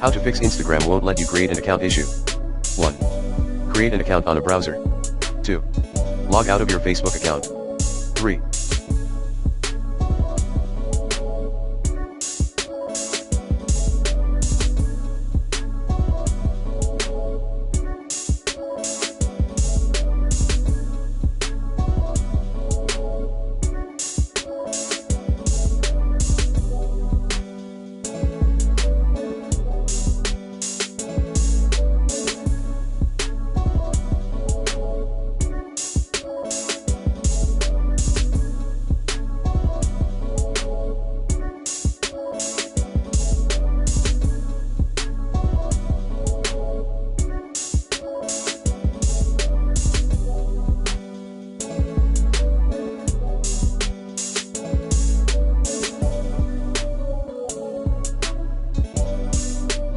How to fix Instagram won't let you create an account issue. 1. Create an account on a browser. 2. Log out of your Facebook account. 3.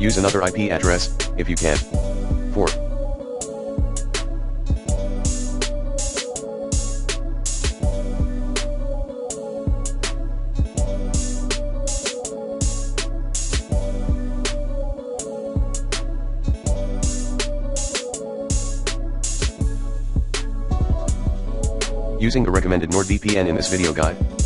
Use another IP address, if you can. 4. Using the recommended NordVPN in this video guide.